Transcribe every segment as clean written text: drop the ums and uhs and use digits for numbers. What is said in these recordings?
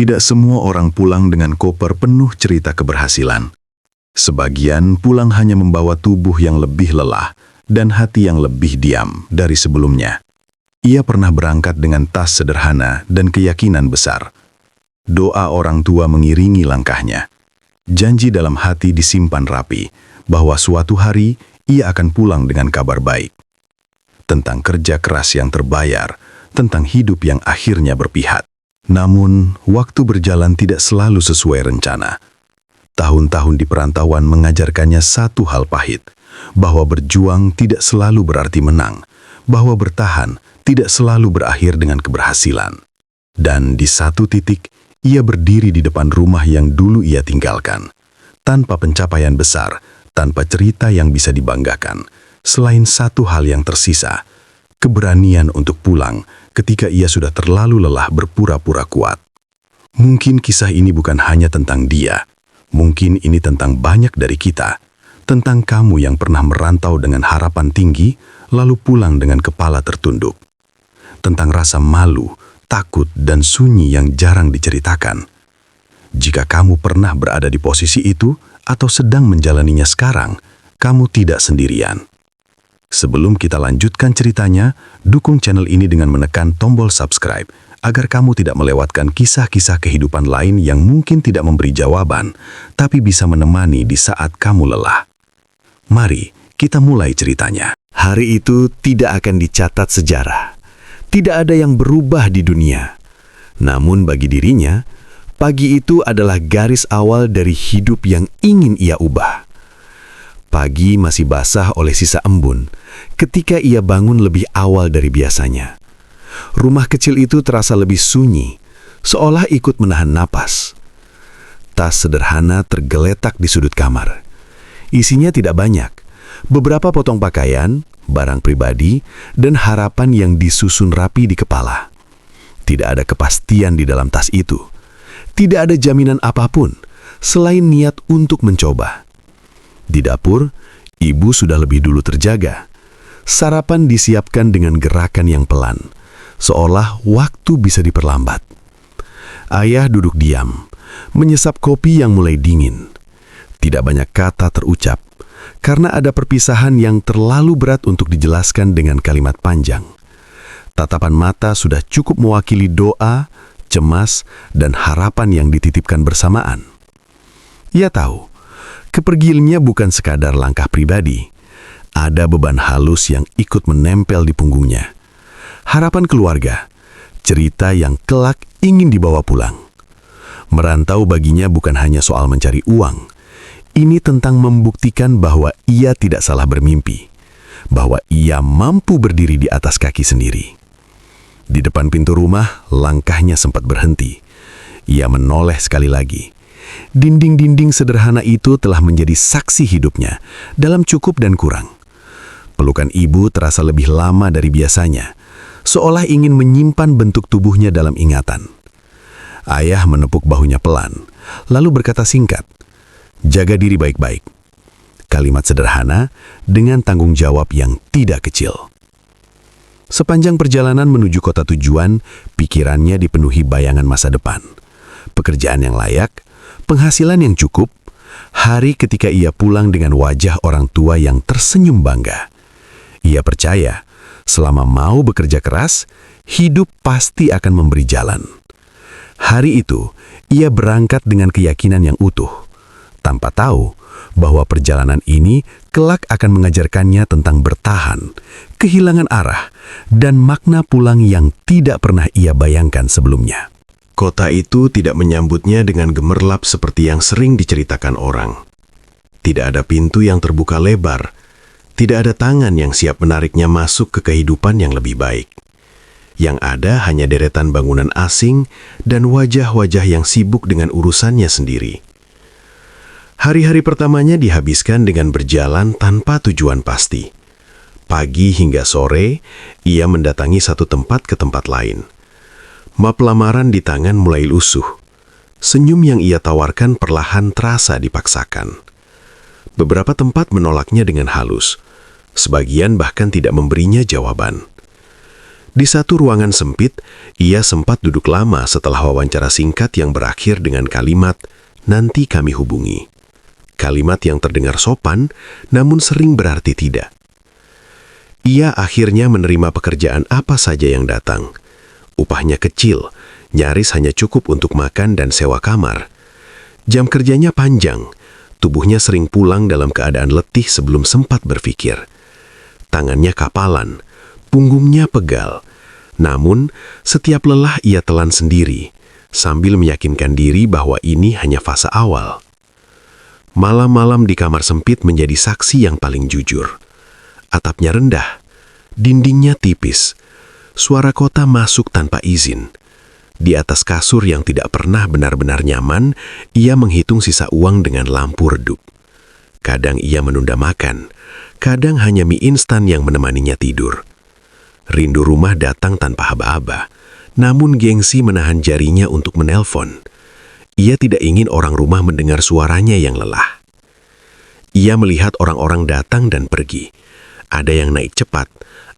Tidak semua orang pulang dengan koper penuh cerita keberhasilan. Sebagian pulang hanya membawa tubuh yang lebih lelah dan hati yang lebih diam dari sebelumnya. Ia pernah berangkat dengan tas sederhana dan keyakinan besar. Doa orang tua mengiringi langkahnya. Janji dalam hati disimpan rapi bahwa suatu hari ia akan pulang dengan kabar baik. Tentang kerja keras yang terbayar, tentang hidup yang akhirnya berpihak. Namun, waktu berjalan tidak selalu sesuai rencana. Tahun-tahun di perantauan mengajarkannya satu hal pahit, bahwa berjuang tidak selalu berarti menang, bahwa bertahan tidak selalu berakhir dengan keberhasilan. Dan di satu titik, ia berdiri di depan rumah yang dulu ia tinggalkan. Tanpa pencapaian besar, tanpa cerita yang bisa dibanggakan, selain satu hal yang tersisa, keberanian untuk pulang ketika ia sudah terlalu lelah berpura-pura kuat. Mungkin kisah ini bukan hanya tentang dia, mungkin ini tentang banyak dari kita, tentang kamu yang pernah merantau dengan harapan tinggi, lalu pulang dengan kepala tertunduk. Tentang rasa malu, takut, dan sunyi yang jarang diceritakan. Jika kamu pernah berada di posisi itu, atau sedang menjalaninya sekarang, kamu tidak sendirian. Sebelum kita lanjutkan ceritanya, dukung channel ini dengan menekan tombol subscribe, agar kamu tidak melewatkan kisah-kisah kehidupan lain yang mungkin tidak memberi jawaban, tapi bisa menemani di saat kamu lelah. Mari, kita mulai ceritanya. Hari itu tidak akan dicatat sejarah. Tidak ada yang berubah di dunia. Namun bagi dirinya, pagi itu adalah garis awal dari hidup yang ingin ia ubah. Pagi masih basah oleh sisa embun ketika ia bangun lebih awal dari biasanya. Rumah kecil itu terasa lebih sunyi, seolah ikut menahan napas. Tas sederhana tergeletak di sudut kamar. Isinya tidak banyak, beberapa potong pakaian, barang pribadi, dan harapan yang disusun rapi di kepala. Tidak ada kepastian di dalam tas itu. Tidak ada jaminan apapun, selain niat untuk mencoba. Di dapur, ibu sudah lebih dulu terjaga. Sarapan disiapkan dengan gerakan yang pelan, seolah waktu bisa diperlambat. Ayah duduk diam, menyesap kopi yang mulai dingin. Tidak banyak kata terucap, karena ada perpisahan yang terlalu berat untuk dijelaskan dengan kalimat panjang. Tatapan mata sudah cukup mewakili doa, cemas, dan harapan yang dititipkan bersamaan. Ia tahu, kepergiannya bukan sekadar langkah pribadi. Ada beban halus yang ikut menempel di punggungnya. Harapan keluarga, cerita yang kelak ingin dibawa pulang. Merantau baginya bukan hanya soal mencari uang. Ini tentang membuktikan bahwa ia tidak salah bermimpi, bahwa ia mampu berdiri di atas kaki sendiri. Di depan pintu rumah, langkahnya sempat berhenti. Ia menoleh sekali lagi. Dinding-dinding sederhana itu telah menjadi saksi hidupnya, dalam cukup dan kurang. Pelukan ibu terasa lebih lama dari biasanya, seolah ingin menyimpan bentuk tubuhnya dalam ingatan. Ayah menepuk bahunya pelan, lalu berkata singkat, "Jaga diri baik-baik." Kalimat sederhana dengan tanggung jawab yang tidak kecil. Sepanjang perjalanan menuju kota tujuan, pikirannya dipenuhi bayangan masa depan. Pekerjaan yang layak, penghasilan yang cukup, hari ketika ia pulang dengan wajah orang tua yang tersenyum bangga. Ia percaya, selama mau bekerja keras, hidup pasti akan memberi jalan. Hari itu, ia berangkat dengan keyakinan yang utuh, tanpa tahu bahwa perjalanan ini kelak akan mengajarkannya tentang bertahan, kehilangan arah, dan makna pulang yang tidak pernah ia bayangkan sebelumnya. Kota itu tidak menyambutnya dengan gemerlap seperti yang sering diceritakan orang. Tidak ada pintu yang terbuka lebar, tidak ada tangan yang siap menariknya masuk ke kehidupan yang lebih baik. Yang ada hanya deretan bangunan asing dan wajah-wajah yang sibuk dengan urusannya sendiri. Hari-hari pertamanya dihabiskan dengan berjalan tanpa tujuan pasti. Pagi hingga sore, ia mendatangi satu tempat ke tempat lain. Map lamaran di tangan mulai lusuh. Senyum yang ia tawarkan perlahan terasa dipaksakan. Beberapa tempat menolaknya dengan halus. Sebagian bahkan tidak memberinya jawaban. Di satu ruangan sempit, ia sempat duduk lama setelah wawancara singkat yang berakhir dengan kalimat, "Nanti kami hubungi." Kalimat yang terdengar sopan, namun sering berarti tidak. Ia akhirnya menerima pekerjaan apa saja yang datang. Upahnya kecil, nyaris hanya cukup untuk makan dan sewa kamar. Jam kerjanya panjang, tubuhnya sering pulang dalam keadaan letih sebelum sempat berpikir. Tangannya kapalan, punggungnya pegal. Namun, setiap lelah ia telan sendiri, sambil meyakinkan diri bahwa ini hanya fase awal. Malam-malam di kamar sempit menjadi saksi yang paling jujur. Atapnya rendah, dindingnya tipis, suara kota masuk tanpa izin. Di atas kasur yang tidak pernah benar-benar nyaman, ia menghitung sisa uang dengan lampu redup. Kadang ia menunda makan, kadang hanya mie instan yang menemaninya tidur. Rindu rumah datang tanpa haba-haba, namun gengsi menahan jarinya untuk menelpon. Ia tidak ingin orang rumah mendengar suaranya yang lelah. Ia melihat orang-orang datang dan pergi. Ada yang naik cepat,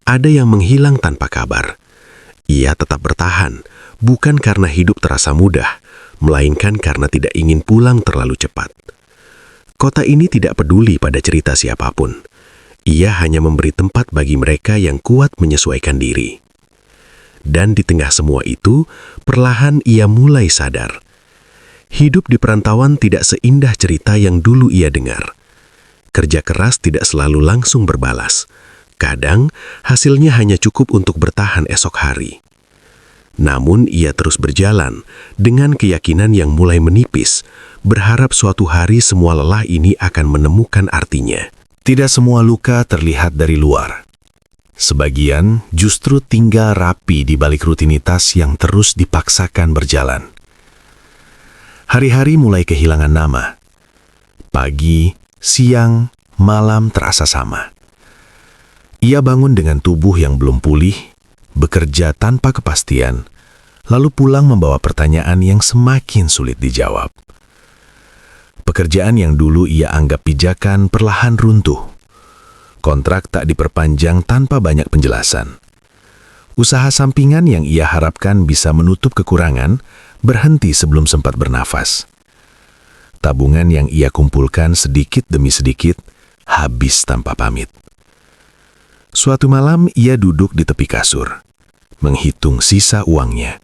ada yang menghilang tanpa kabar. Ia tetap bertahan, bukan karena hidup terasa mudah, melainkan karena tidak ingin pulang terlalu cepat. Kota ini tidak peduli pada cerita siapapun. Ia hanya memberi tempat bagi mereka yang kuat menyesuaikan diri. Dan di tengah semua itu, perlahan ia mulai sadar. Hidup di perantauan tidak seindah cerita yang dulu ia dengar. Kerja keras tidak selalu langsung berbalas. Kadang, hasilnya hanya cukup untuk bertahan esok hari. Namun ia terus berjalan, dengan keyakinan yang mulai menipis, berharap suatu hari semua lelah ini akan menemukan artinya. Tidak semua luka terlihat dari luar. Sebagian justru tinggal rapi di balik rutinitas yang terus dipaksakan berjalan. Hari-hari mulai kehilangan nama. Pagi, siang, malam terasa sama. Ia bangun dengan tubuh yang belum pulih, bekerja tanpa kepastian, lalu pulang membawa pertanyaan yang semakin sulit dijawab. Pekerjaan yang dulu ia anggap pijakan perlahan runtuh. Kontrak tak diperpanjang tanpa banyak penjelasan. Usaha sampingan yang ia harapkan bisa menutup kekurangan berhenti sebelum sempat bernafas. Tabungan yang ia kumpulkan sedikit demi sedikit habis tanpa pamit. Suatu malam ia duduk di tepi kasur, menghitung sisa uangnya.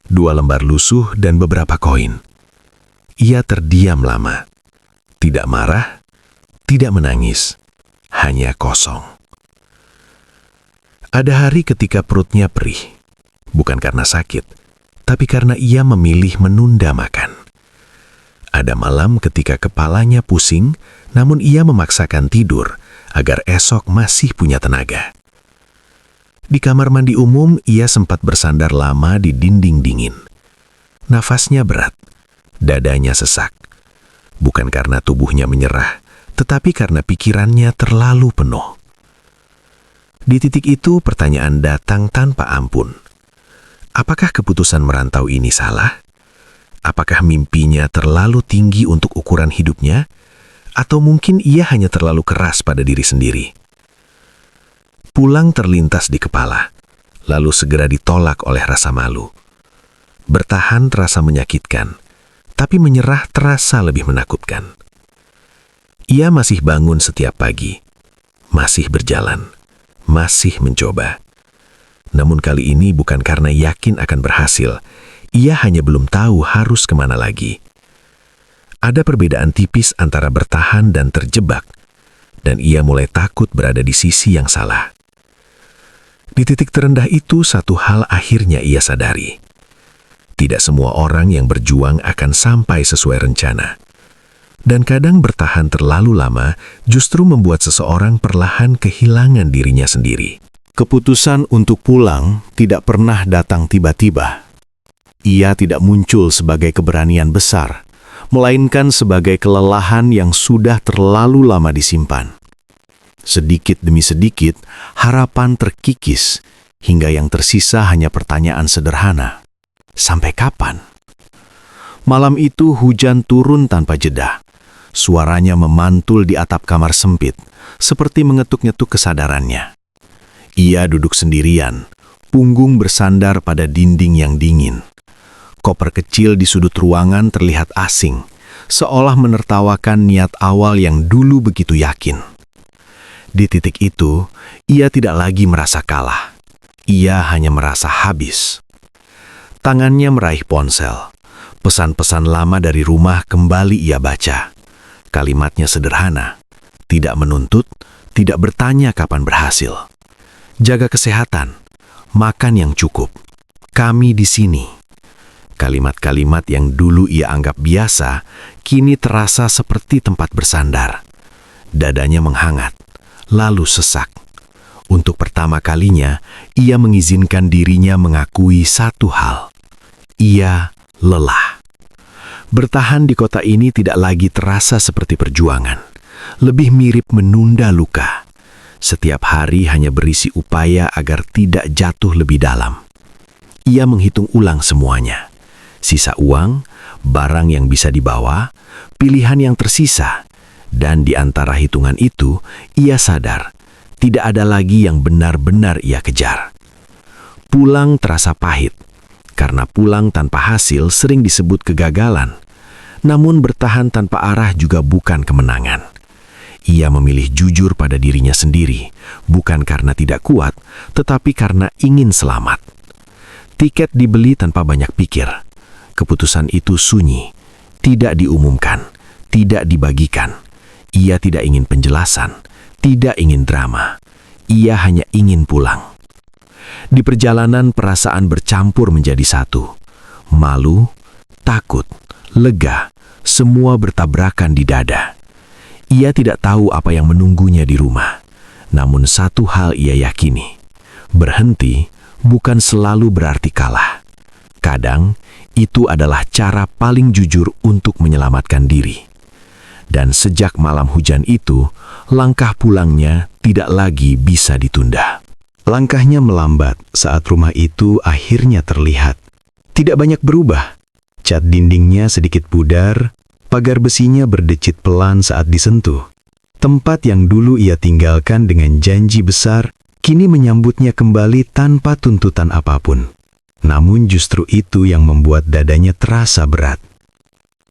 2 lembar lusuh dan beberapa koin. Ia terdiam lama, tidak marah, tidak menangis, hanya kosong. Ada hari ketika perutnya perih, bukan karena sakit, tapi karena ia memilih menunda makan. Ada malam ketika kepalanya pusing, namun ia memaksakan tidur agar esok masih punya tenaga. Di kamar mandi umum, ia sempat bersandar lama di dinding dingin. Nafasnya berat. Dadanya sesak, bukan karena tubuhnya menyerah, tetapi karena pikirannya terlalu penuh. Di titik itu pertanyaan datang tanpa ampun. Apakah keputusan merantau ini salah? Apakah mimpinya terlalu tinggi untuk ukuran hidupnya? Atau mungkin ia hanya terlalu keras pada diri sendiri? Pulang terlintas di kepala, lalu segera ditolak oleh rasa malu. Bertahan terasa menyakitkan, tapi menyerah terasa lebih menakutkan. Ia masih bangun setiap pagi, masih berjalan, masih mencoba. Namun kali ini bukan karena yakin akan berhasil, ia hanya belum tahu harus kemana lagi. Ada perbedaan tipis antara bertahan dan terjebak, dan ia mulai takut berada di sisi yang salah. Di titik terendah itu, satu hal akhirnya ia sadari. Tidak semua orang yang berjuang akan sampai sesuai rencana. Dan kadang bertahan terlalu lama justru membuat seseorang perlahan kehilangan dirinya sendiri. Keputusan untuk pulang tidak pernah datang tiba-tiba. Ia tidak muncul sebagai keberanian besar, melainkan sebagai kelelahan yang sudah terlalu lama disimpan. Sedikit demi sedikit, harapan terkikis, hingga yang tersisa hanya pertanyaan sederhana. Sampai kapan? Malam itu hujan turun tanpa jeda. Suaranya memantul di atap kamar sempit, seperti mengetuk-ngetuk kesadarannya. Ia duduk sendirian, Punggung bersandar pada dinding yang dingin. Koper kecil di sudut ruangan terlihat asing, seolah menertawakan niat awal yang dulu begitu yakin. Di titik itu, ia tidak lagi merasa kalah. Ia hanya merasa habis. Tangannya meraih ponsel. Pesan-pesan lama dari rumah kembali ia baca. Kalimatnya sederhana, tidak menuntut, tidak bertanya kapan berhasil. Jaga kesehatan, makan yang cukup. Kami di sini. Kalimat-kalimat yang dulu ia anggap biasa, kini terasa seperti tempat bersandar. Dadanya menghangat, lalu sesak. Untuk pertama kalinya, ia mengizinkan dirinya mengakui satu hal. Ia lelah. Bertahan di kota ini tidak lagi terasa seperti perjuangan. Lebih mirip menunda luka. Setiap hari hanya berisi upaya agar tidak jatuh lebih dalam. Ia menghitung ulang semuanya. Sisa uang, barang yang bisa dibawa, pilihan yang tersisa. Dan di antara hitungan itu, ia sadar tidak ada lagi yang benar-benar ia kejar. Pulang terasa pahit, karena pulang tanpa hasil sering disebut kegagalan. Namun bertahan tanpa arah juga bukan kemenangan. Ia memilih jujur pada dirinya sendiri, bukan karena tidak kuat, tetapi karena ingin selamat. Tiket dibeli tanpa banyak pikir. Keputusan itu sunyi, tidak diumumkan, tidak dibagikan. Ia tidak ingin penjelasan, tidak ingin drama. Ia hanya ingin pulang. Di perjalanan perasaan bercampur menjadi satu. Malu, takut, lega, semua bertabrakan di dada. Ia tidak tahu apa yang menunggunya di rumah. Namun satu hal ia yakini, berhenti bukan selalu berarti kalah. Kadang, itu adalah cara paling jujur untuk menyelamatkan diri. Dan sejak malam hujan itu, langkah pulangnya tidak lagi bisa ditunda. Langkahnya melambat saat rumah itu akhirnya terlihat. Tidak banyak berubah. Cat dindingnya sedikit pudar, pagar besinya berdecit pelan saat disentuh. Tempat yang dulu ia tinggalkan dengan janji besar, kini menyambutnya kembali tanpa tuntutan apapun. Namun justru itu yang membuat dadanya terasa berat.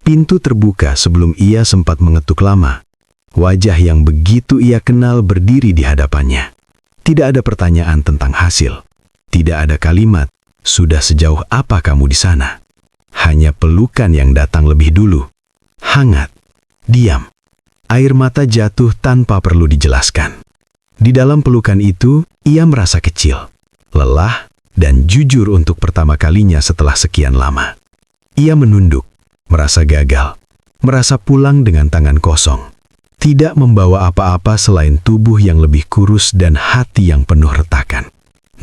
Pintu terbuka sebelum ia sempat mengetuk lama. Wajah yang begitu ia kenal berdiri di hadapannya. Tidak ada pertanyaan tentang hasil. Tidak ada kalimat, "Sudah sejauh apa kamu di sana?" Hanya pelukan yang datang lebih dulu. Hangat, diam. Air mata jatuh tanpa perlu dijelaskan. Di dalam pelukan itu, ia merasa kecil, lelah, dan jujur untuk pertama kalinya setelah sekian lama. Ia menunduk, merasa gagal, merasa pulang dengan tangan kosong. Tidak membawa apa-apa selain tubuh yang lebih kurus dan hati yang penuh retakan.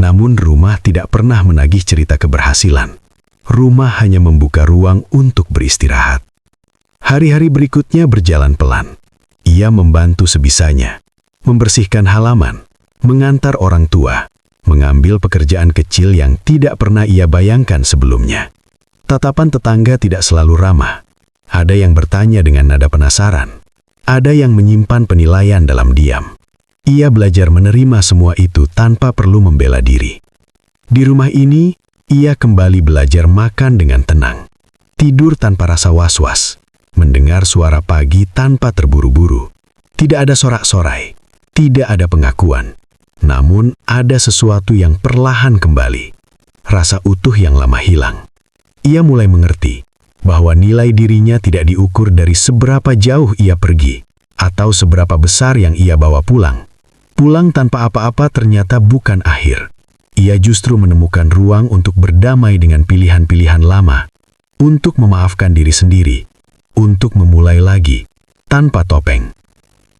Namun rumah tidak pernah menagih cerita keberhasilan. Rumah hanya membuka ruang untuk beristirahat. Hari-hari berikutnya berjalan pelan. Ia membantu sebisanya, membersihkan halaman, mengantar orang tua, mengambil pekerjaan kecil yang tidak pernah ia bayangkan sebelumnya. Tatapan tetangga tidak selalu ramah. Ada yang bertanya dengan nada penasaran. Ada yang menyimpan penilaian dalam diam. Ia belajar menerima semua itu tanpa perlu membela diri. Di rumah ini, ia kembali belajar makan dengan tenang, tidur tanpa rasa was-was, mendengar suara pagi tanpa terburu-buru. Tidak ada sorak-sorai, tidak ada pengakuan. Namun ada sesuatu yang perlahan kembali. Rasa utuh yang lama hilang. Ia mulai mengerti bahwa nilai dirinya tidak diukur dari seberapa jauh ia pergi atau seberapa besar yang ia bawa pulang. Pulang tanpa apa-apa ternyata bukan akhir. Ia justru menemukan ruang untuk berdamai dengan pilihan-pilihan lama, untuk memaafkan diri sendiri, untuk memulai lagi, tanpa topeng.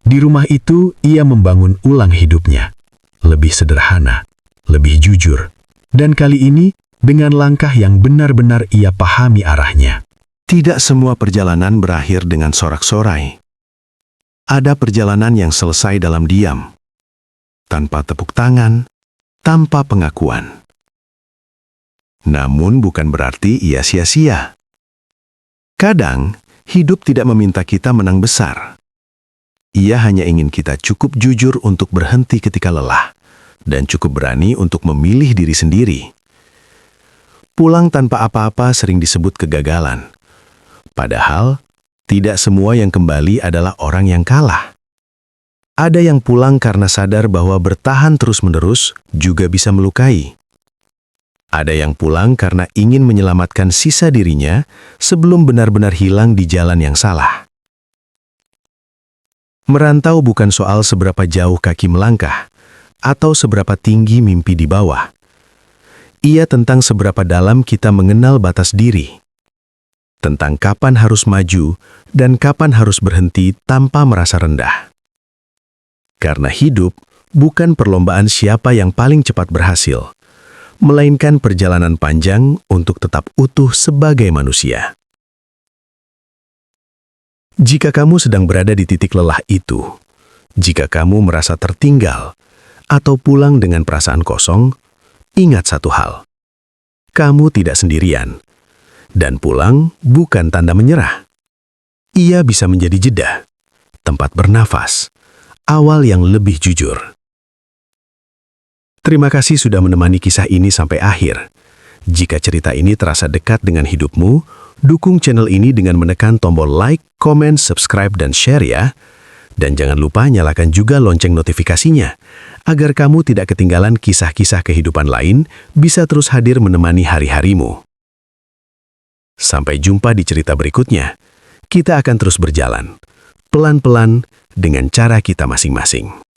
Di rumah itu, ia membangun ulang hidupnya. Lebih sederhana, lebih jujur, dan kali ini dengan langkah yang benar-benar ia pahami arahnya. Tidak semua perjalanan berakhir dengan sorak-sorai. Ada perjalanan yang selesai dalam diam, tanpa tepuk tangan, tanpa pengakuan. Namun bukan berarti ia sia-sia. Kadang, hidup tidak meminta kita menang besar. Ia hanya ingin kita cukup jujur untuk berhenti ketika lelah, dan cukup berani untuk memilih diri sendiri. Pulang tanpa apa-apa sering disebut kegagalan. Padahal, tidak semua yang kembali adalah orang yang kalah. Ada yang pulang karena sadar bahwa bertahan terus-menerus juga bisa melukai. Ada yang pulang karena ingin menyelamatkan sisa dirinya sebelum benar-benar hilang di jalan yang salah. Merantau bukan soal seberapa jauh kaki melangkah atau seberapa tinggi mimpi di bawah. Ia tentang seberapa dalam kita mengenal batas diri. Tentang kapan harus maju dan kapan harus berhenti tanpa merasa rendah. Karena hidup bukan perlombaan siapa yang paling cepat berhasil, melainkan perjalanan panjang untuk tetap utuh sebagai manusia. Jika kamu sedang berada di titik lelah itu, jika kamu merasa tertinggal, atau pulang dengan perasaan kosong, ingat satu hal. Kamu tidak sendirian. Dan pulang bukan tanda menyerah. Ia bisa menjadi jeda, tempat bernafas, awal yang lebih jujur. Terima kasih sudah menemani kisah ini sampai akhir. Jika cerita ini terasa dekat dengan hidupmu, dukung channel ini dengan menekan tombol like, komen, subscribe, dan share ya. Dan jangan lupa nyalakan juga lonceng notifikasinya, agar kamu tidak ketinggalan kisah-kisah kehidupan lain bisa terus hadir menemani hari-harimu. Sampai jumpa di cerita berikutnya. Kita akan terus berjalan, pelan-pelan dengan cara kita masing-masing.